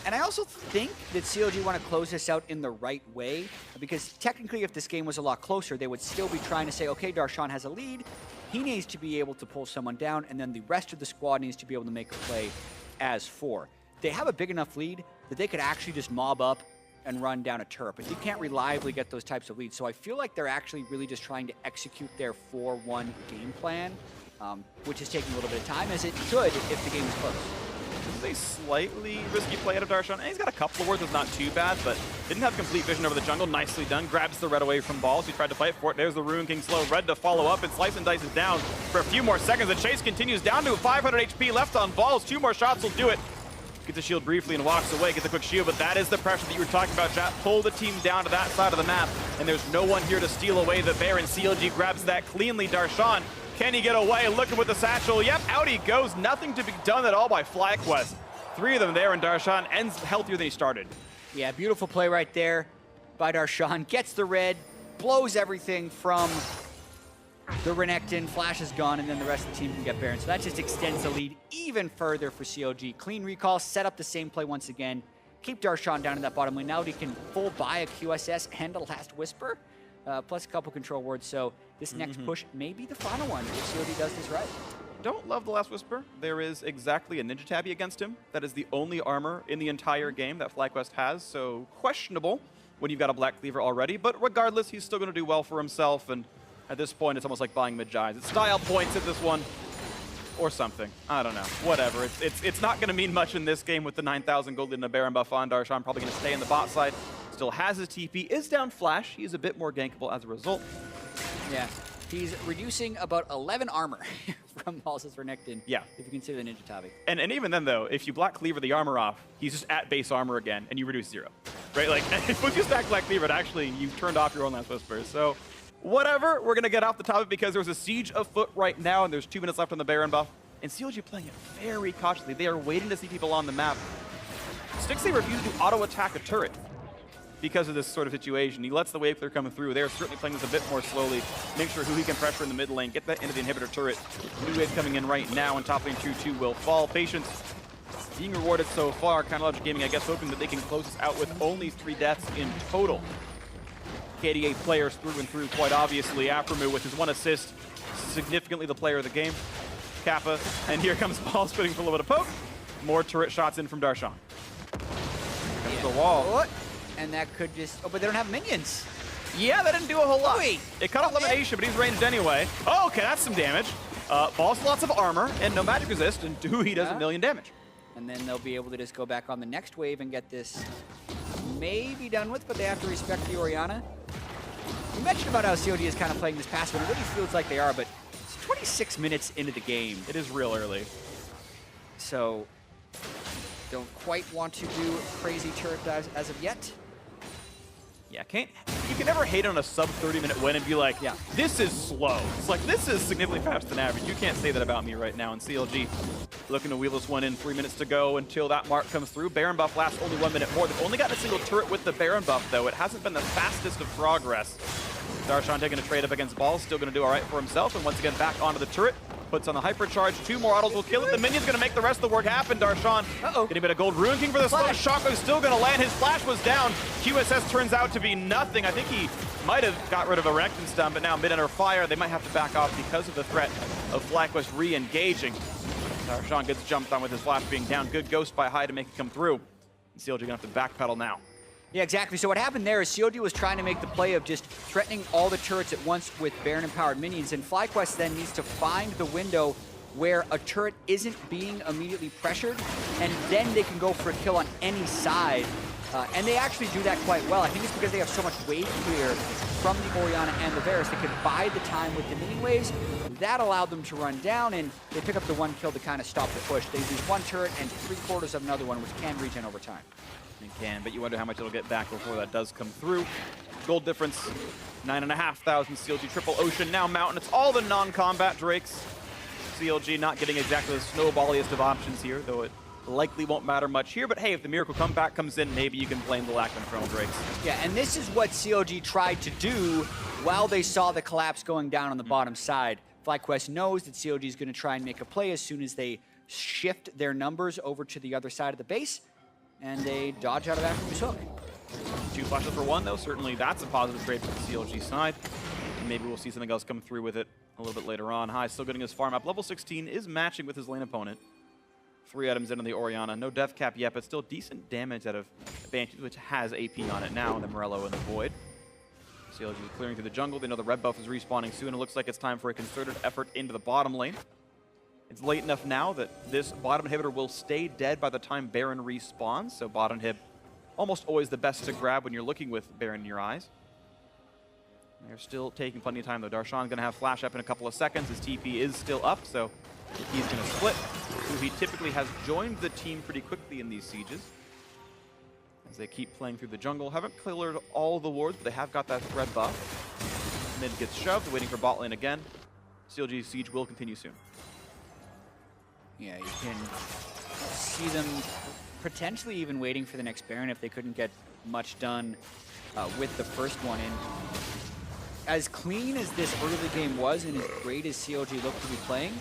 and I also think that CLG want to close this out in the right way, because technically if this game was a lot closer, they would still be trying to say, okay, Darshan has a lead, he needs to be able to pull someone down, and then the rest of the squad needs to be able to make a play as 4. They have a big enough lead that they could actually just mob up and run down a turret, but you can't reliably get those types of leads. So I feel like they're actually really just trying to execute their 4-1 game plan, which is taking a little bit of time, as it should if the game is close. This is a slightly risky play out of Darshan. And he's got a couple of wards, it's not too bad, but didn't have complete vision over the jungle. Nicely done. Grabs the red away from balls. He tried to fight for it. There's the Ruin King slow. Red to follow up, and Slice and Dice is down for a few more seconds. The chase continues down to 500 HP left on balls. 2 more shots will do it. Gets a shield briefly and walks away. Gets a quick shield, but that is the pressure that you were talking about, Chat. Pull the team down to that side of the map, and there's no one here to steal away the Baron. CLG grabs that cleanly. Darshan, can he get away? Looking with the satchel. Yep, out he goes. Nothing to be done at all by FlyQuest. 3 of them there, and Darshan ends healthier than he started. Yeah, beautiful play right there by Darshan. Gets the red, blows everything from the Renekton. Flash is gone, and then the rest of the team can get Baron. So that just extends the lead even further for CLG. Clean recall, set up the same play once again. Keep Darshan down in that bottom lane. Now he can full buy a QSS and a Last Whisper, plus a couple control wards. So this next push may be the final one if CLG does this right. Don't love the Last Whisper. There is exactly a Ninja Tabby against him. That is the only armor in the entire game that FlyQuest has, so questionable when you've got a Black Cleaver already, but regardless, he's still going to do well for himself, and at this point, it's almost like buying mid-giants. It's style points at this one, or something. I don't know. Whatever. It's not going to mean much in this game with the 9,000 gold and a Baron buff on. Darshan probably going to stay in the bot side. Still has his TP, is down Flash. He's a bit more gankable as a result. Yeah. He's reducing about 11 armor from Balsa's Renekton, yeah, if you consider the Ninja Tabby. And even then, though, if you Black Cleaver the armor off, he's just at base armor again, and you reduce 0. Right? Like, if you stack Black Cleaver, actually, you've turned off your own Last Whisper. So, whatever. We're going to get off the topic because there's a siege afoot right now, and there's 2 minutes left on the Baron buff. And CLG playing it very cautiously. They are waiting to see people on the map. Stixxay refused to auto-attack a turret because of this sort of situation. He lets the wave clear coming through. They're certainly playing this a bit more slowly. Make sure who he can pressure in the mid lane. Get that into the inhibitor turret. New wave coming in right now, and top lane 2-2 will fall. Patience being rewarded so far. Kind of Logic Gaming, I guess, hoping that they can close this out with only 3 deaths in total. KDA players through and through, quite obviously. Aphromoo with his 1 assist, significantly the player of the game. Kappa, and here comes Ball spitting for a little bit of poke. More turret shots in from Darshan. Comes the wall. What? And that could just... Oh, but they don't have minions. Yeah, that didn't do a whole lot. Wait. It cut off elimination, but he's ranged anyway. Oh, okay, that's some damage. Ball's lots of armor and no magic resist, and he does 1 million damage. And then they'll be able to just go back on the next wave and get this maybe done with, but they have to respect the Orianna. You mentioned about how COD is kind of playing this passive, and it really feels like they are, but it's 26 minutes into the game. It is real early. So, don't quite want to do crazy turret dives as of yet. Yeah, you can never hate on a sub 30-minute win and be like, yeah, this is slow. It's like, this is significantly faster than average. You can't say that about me right now. And CLG looking to wheel this one in, 3 minutes to go until that mark comes through. Baron buff lasts only 1 minute more. They've only gotten a single turret with the Baron buff, though. It hasn't been the fastest of progress. Darshan taking a trade up against Ball, still going to do all right for himself. And once again, back onto the turret. Puts on the hypercharge. 2 more autos will kill it. The minion's going to make the rest of the work happen. Darshan getting a bit of gold. Ruin King for the slow. Shockwave still going to land. His flash was down. QSS turns out to be nothing. I think he might have got rid of a Renekton stun, but now mid under fire. They might have to back off because of the threat of FlyQuest re-engaging. Darshan gets jumped on with his flash being down. Good ghost by High to make it come through. And CLG going to have to backpedal now. Yeah, exactly. So what happened there is COD was trying to make the play of just threatening all the turrets at once with Baron-empowered minions, and FlyQuest then needs to find the window where a turret isn't being immediately pressured, and then they can go for a kill on any side And they actually do that quite well. I think it's because they have so much wave clear from the Orianna and the Varus. They could buy the time with the mini waves. That allowed them to run down, and they pick up the 1 kill to kind of stop the push. They lose 1 turret and 3/4 of another one, which can regen over time. It can, but you wonder how much it'll get back before that does come through. Gold difference, 9,500 CLG Triple Ocean, now Mountain. It's all the non-combat Drakes. CLG not getting exactly the snowballiest of options here, though it likely won't matter much here. But hey, if the Miracle Comeback comes in, maybe you can blame the lack of Infernal Drakes. Yeah, and this is what CLG tried to do while they saw the collapse going down on the bottom side. FlyQuest knows that CLG is going to try and make a play as soon as they shift their numbers over to the other side of the base, and they dodge out of Aftermu's hook. 2 flashes for 1, though. Certainly that's a positive trade for the CLG side. And maybe we'll see something else come through with it a little bit later on. High still getting his farm up. Level 16 is matching with his lane opponent. 3 items into the Orianna. No death cap yet, but still decent damage out of Banshee, which has AP on it now, and the Morello and the Void. CLG clearing through the jungle. They know the red buff is respawning soon. It looks like it's time for a concerted effort into the bottom lane. It's late enough now that this bottom inhibitor will stay dead by the time Baron respawns, so bottom inhib almost always the best to grab when you're looking with Baron in your eyes. They're still taking plenty of time, though. Darshan's going to have flash up in a couple of seconds. His TP is still up, so he's going to split. Who he typically has joined the team pretty quickly in these sieges, as they keep playing through the jungle. Haven't cleared all the wards, but they have got that red buff. Mid gets shoved, waiting for bot lane again. CLG siege will continue soon. Yeah, you can see them potentially even waiting for the next Baron if they couldn't get much done with the first one. And as clean as this early game was and as great as CLG looked to be playing,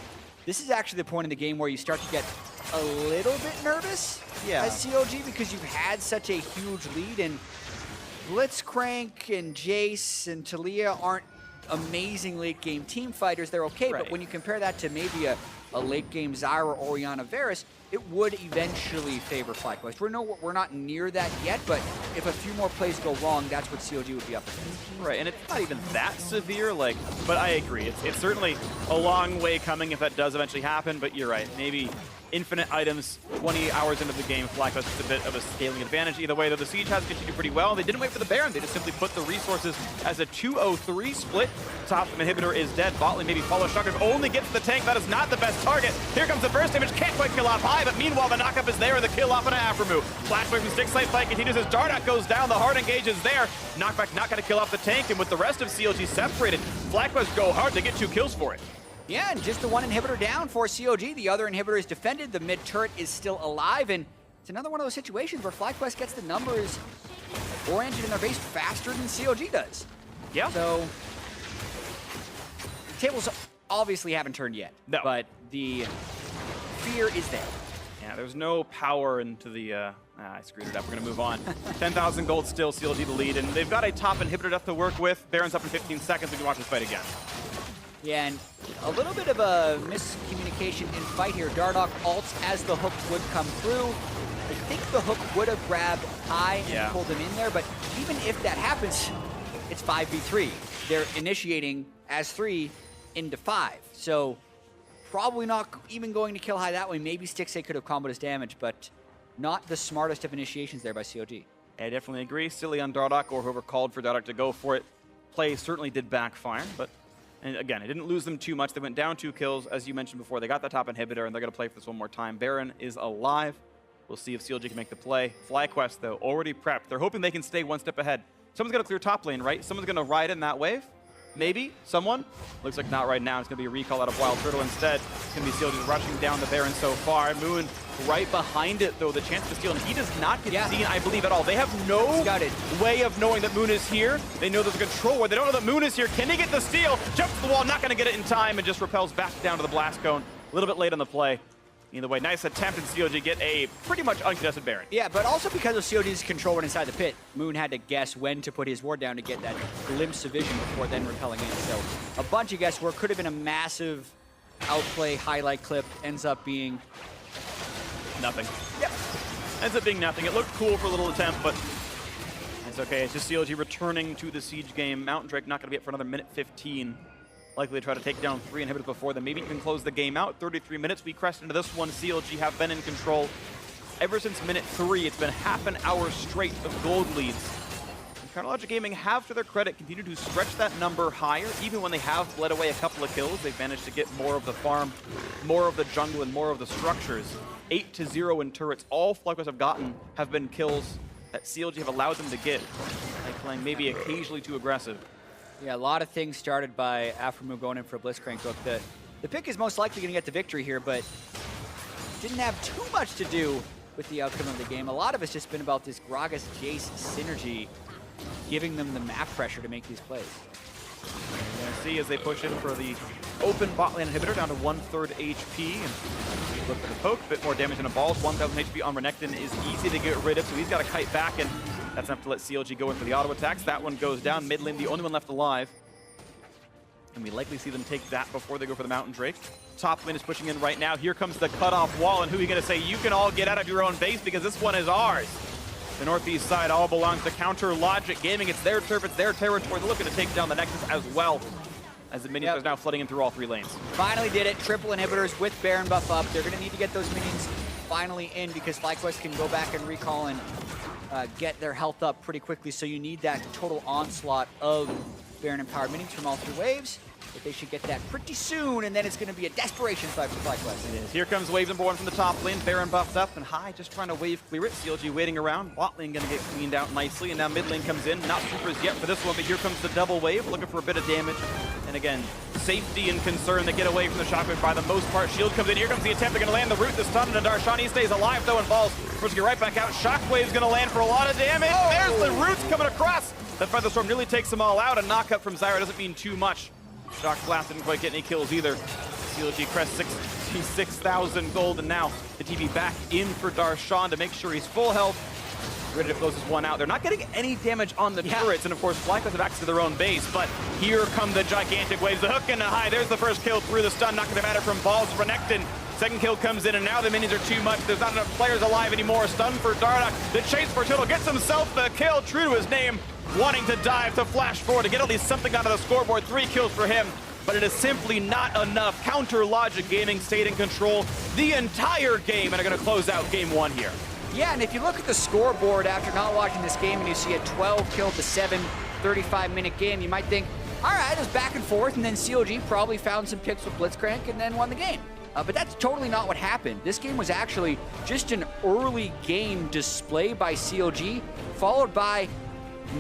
this is actually the point in the game where you start to get a little bit nervous as CLG, because you've had such a huge lead, and Blitzcrank and Jace and Talia aren't amazing late game team fighters. They're okay, but when you compare that to maybe a late game Zyra or Orianna Varus, it would eventually favor FlyQuest. We're not near that yet, but if a few more plays go wrong, that's what CLG would be up against. Right, and it's not even that severe, but I agree. It's certainly a long way coming if that does eventually happen, but you're right. Maybe infinite items, 20 hours into the game, FlyQuest is a bit of a scaling advantage. Either way, though, the Siege has continued pretty well. They didn't wait for the Baron. They just simply put the resources as a 2-0-3 split. Top inhibitor is dead. Bot lane maybe follow Shocker. Only gets the tank. That is not the best target. Here comes the burst damage. Can't quite kill off High, but meanwhile, the knockup is there and the kill off on Aframu. Flashback from Stick Sight fight continues as Dardoch goes down. The hard engage is there. Knockback not going to kill off the tank, and with the rest of CLG separated, FlyQuest go hard to get 2 kills for it. Yeah, and just the 1 inhibitor down for CLG. The other inhibitor is defended. The mid turret is still alive, and it's another one of those situations where FlyQuest gets the numbers oriented in their base faster than CLG does. Yeah. So the tables obviously haven't turned yet, but the fear is there. Yeah, there's no power into the... I screwed it up. We're going to move on. 10,000 gold still, CLG the lead, and they've got a top inhibitor death to work with. Baron's up in 15 seconds. We can watch this fight again. Yeah, and a little bit of a miscommunication in fight here. Dardoch ults as the hook would come through. I think the hook would have grabbed High and pulled him in there, but even if that happens, it's 5v3. They're initiating as 3 into 5. So probably not even going to kill High that way. Maybe Stixay could have comboed his damage, but not the smartest of initiations there by CLG. I definitely agree. Silly on Dardoch, or whoever called for Dardoch to go for it. Play certainly did backfire, but and again, it didn't lose them too much. They went down 2 kills, as you mentioned before. They got the top inhibitor, and they're going to play for this one more time. Baron is alive. We'll see if CLG can make the play. FlyQuest, though, already prepped. They're hoping they can stay 1 step ahead. Someone's going to clear top lane, right? Someone's going to ride in that wave. Maybe someone. Looks like not right now. It's going to be a recall out of Wild Turtle instead. It's going to be CLG rushing down the Baron so far. Moon right behind it, though, the chance to steal. And he does not get seen, I believe, at all. They have no way of knowing that Moon is here. They know there's a control where they don't know that Moon is here. Can he get the steal? Jumps to the wall, not going to get it in time, and just repels back down to the blast cone. A little bit late on the play. Either way, nice attempt, and CLG get a pretty much uncontested Baron. Yeah, but also because of CLG's control when inside the pit, Moon had to guess when to put his ward down to get that glimpse of vision before then repelling in. So a bunch of guesswork. Could have been a massive outplay highlight clip. Ends up being nothing. Yep. Ends up being nothing. It looked cool for a little attempt, but it's okay. It's just CLG returning to the Siege game. Mountain Drake not going to be up for another minute 15. Likely to try to take down 3 inhibitors before then. Maybe even close the game out. 33 minutes. We crest into this one. CLG have been in control. ever since minute 3, it's been half an hour straight of gold leads. CounterLogic Gaming have, to their credit, continued to stretch that number higher. Even when they have bled away a couple of kills, they've managed to get more of the farm, more of the jungle, and more of the structures. 8-0 in turrets. All FlyQuest have gotten have been kills that CLG have allowed them to get by playing maybe occasionally too aggressive. Yeah, a lot of things started by Afremu going in for a Blitzcrank hook. The pick is most likely going to get the victory here, but didn't have too much to do with the outcome of the game. A lot of it's just been about this Gragas-Jace synergy giving them the map pressure to make these plays. You're going to see as they push in for the open bot lane inhibitor down to 1/3 HP. And look for the poke, a bit more damage than a balls. 1,000 HP on Renekton is easy to get rid of, so he's got to kite back, and that's enough to let CLG go in for the auto attacks. That one goes down. Mid lane, the only one left alive. And we likely see them take that before they go for the Mountain Drake. Top lane is pushing in right now. Here comes the cutoff wall, and who are you going to say? You can all get out of your own base because this one is ours. The northeast side all belongs to CounterLogic Gaming. It's their turf, it's their territory. They're looking to take down the Nexus as well, as the minions are now flooding in through all 3 lanes. Finally did it. Triple inhibitors with Baron buff up. They're going to need to get those minions finally in because FlyQuest can go back and recall and get their health up pretty quickly. So you need that total onslaught of Baron empowered minions from all 3 waves. But they should get that pretty soon, and then it's going to be a desperation fight for FlyQuest. It is. Here comes wave number 1 from the top lane. Baron buffed up and high, just trying to wave clear it. CLG waiting around. Bot lane going to get cleaned out nicely, and now mid lane comes in. Not supers yet for this one, but here comes the double wave, looking for a bit of damage. And again, safety and concern. They get away from the shockwave by the most part. Shield comes in. Here comes the attempt. They're going to land the root, the stun, and Darshan. He stays alive, though, and falls. First, get right back out. Shockwave's going to land for a lot of damage. Oh. There's the roots coming across. That Feather Storm nearly takes them all out. A knockup from Zyra doesn't mean too much. Shock Blast didn't quite get any kills either. CLG crest 66,000 gold, and now the TV back in for Darshan to make sure he's full health. Ready to close this one out. They're not getting any damage on the turrets, and of course, FlyQuest have access to their own base, but here come the gigantic waves. The hook and the high. There's the first kill through the stun. Not going to matter from balls. Renekton. Second kill comes in, and now the minions are too much. There's not enough players alive anymore. Stun for Dardoch. The chase for Turtle gets himself the kill, true to his name. Wanting to dive to flash forward to get at least something onto the scoreboard. 3 kills for him, but it is simply not enough. CounterLogic Gaming stayed in control the entire game and are going to close out game 1 here. Yeah, and if you look at the scoreboard after not watching this game and you see a 12 kill to 7 35-minute game, you might think, all right, it was back and forth, and then CLG probably found some picks with Blitzcrank and then won the game. But that's totally not what happened. This game was actually just an early game display by CLG, followed by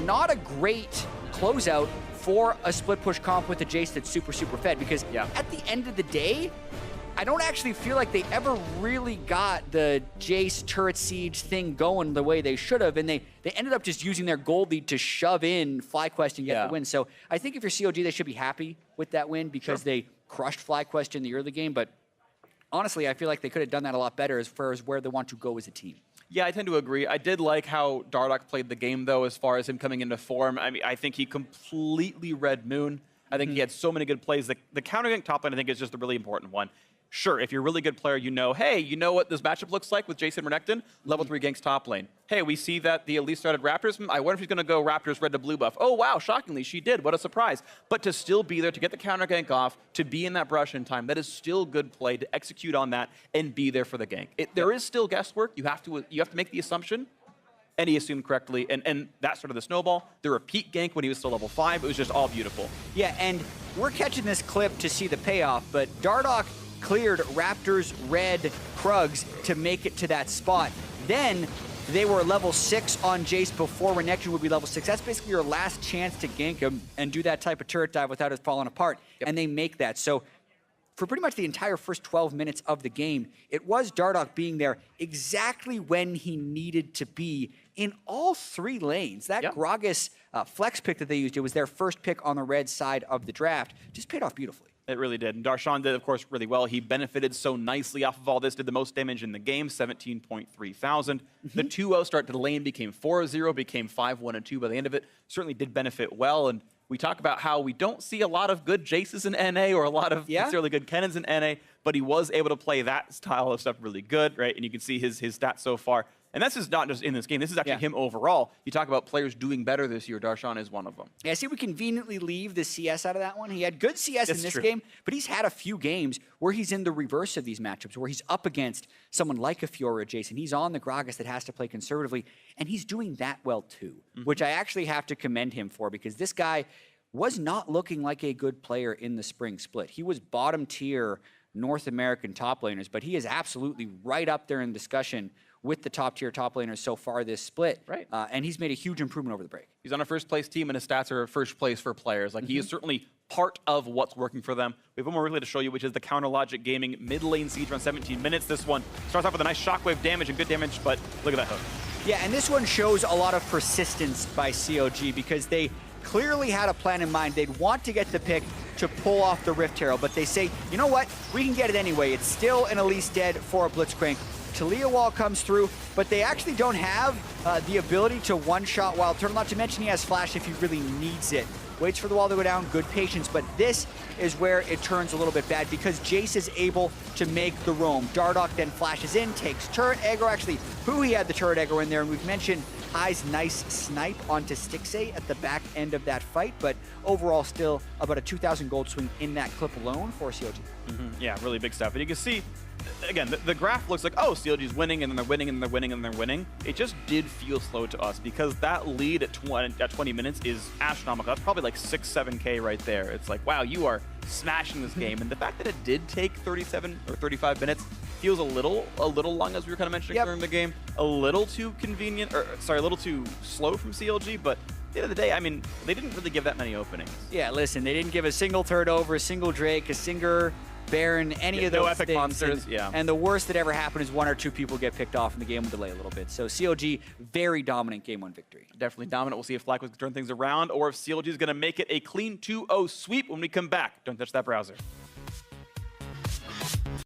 not a great closeout for a split push comp with a Jace that's super fed, because at the end of the day, I don't actually feel like they ever really got the Jace turret siege thing going the way they should have, and they ended up just using their gold lead to shove in FlyQuest and get the win. So I think if you're CLG, they should be happy with that win because they crushed FlyQuest in the early game, but honestly, I feel like they could have done that a lot better as far as where they want to go as a team. Yeah, I tend to agree. I did like how Dardoch played the game, though, as far as him coming into form. I mean, I think he completely read Moon. I think he had so many good plays. The counter gank top lane, I think, is just a really important one. Sure, if you're a really good player, you know, hey, you know what this matchup looks like with Jason Renekton? Level 3 ganks top lane. Hey, we see that the Elite started Raptors. I wonder if he's going to go Raptors red to blue buff. Oh, wow, shockingly, she did. What a surprise. But to still be there, to get the counter gank off, to be in that brush in time, that is still good play to execute on that and be there for the gank. There is still guesswork. You have to make the assumption, and he assumed correctly, and that started the snowball. The repeat gank when he was still level 5, it was just all beautiful. Yeah, and we're catching this clip to see the payoff, but Dardoch cleared Raptors red Krugs to make it to that spot. Then they were level 6 on Jace before Renekton would be level 6. That's basically your last chance to gank him and do that type of turret dive without it falling apart, and they make that. So for pretty much the entire first 12 minutes of the game, it was Dardoch being there exactly when he needed to be in all 3 lanes. That Gragas flex pick that they used, it was their first pick on the red side of the draft, just paid off beautifully. It really did. And Darshan did, of course, really well. He benefited so nicely off of all this, did the most damage in the game, 17.3 thousand. The 2-0 start to the lane became 4-0, became 5-1 and 2 by the end of it. Certainly did benefit well. And we talk about how we don't see a lot of good Jaces in NA or a lot of necessarily good Kennons in NA, but he was able to play that style of stuff really good, right? And you can see his stats so far. And this is not just in this game. This is actually him overall. You talk about players doing better this year. Darshan is one of them. Yeah, I see we conveniently leave the CS out of that one. He had good CS in this game, but he's had a few games where he's in the reverse of these matchups, where he's up against someone like a Fiora Jason. He's on the Gragas that has to play conservatively, and he's doing that well too, which I actually have to commend him for, because this guy was not looking like a good player in the spring split. He was bottom tier North American top laners, but he is absolutely right up there in discussion with the top tier top laners so far this split. Right. And he's made a huge improvement over the break. He's on a first place team and his stats are first place for players. Like he is certainly part of what's working for them. We have one more replay to show you, which is the Counter Logic Gaming mid lane siege around 17 minutes. This one starts off with a nice shockwave damage and good damage, but look at that hook. Yeah, and this one shows a lot of persistence by CLG, because they clearly had a plan in mind. They'd want to get the pick to pull off the Rift Herald, but they say, you know what, we can get it anyway. It's still an Elise dead for a Blitzcrank. Talia Wall comes through, but they actually don't have the ability to one-shot Wild Turtle, not to mention he has Flash if he really needs it. Waits for the wall to go down, good patience, but this is where it turns a little bit bad, because Jace is able to make the roam. Dardoch then flashes in, takes turret aggro, actually, who he had the turret aggro in there, and we've mentioned High's nice snipe onto Stixxay at the back end of that fight, but overall still about a 2,000 gold swing in that clip alone for CLG. Yeah, really big stuff. And you can see, again, the graph looks like, oh, CLG's winning, and then they're winning, and they're winning, and they're winning. It just did feel slow to us, because that lead at 20 minutes is astronomical. That's probably like 6-7K right there. It's like, wow, you are smashing this game. And the fact that it did take 37 or 35 minutes feels a little long, as we were kind of mentioning during the game. A little too convenient, or sorry, a little too slow from CLG, but at the end of the day, I mean, they didn't really give that many openings. Yeah, listen, they didn't give a single turret over, a single Drake, a Singer, Baron, any of those no epic things. monsters, And the worst that ever happened is 1 or 2 people get picked off and the game will delay a little bit. So CLG, very dominant game 1 victory. Definitely dominant. We'll see if FlyQuest can turn things around, or if CLG is going to make it a clean 2-0 sweep when we come back. Don't touch that browser.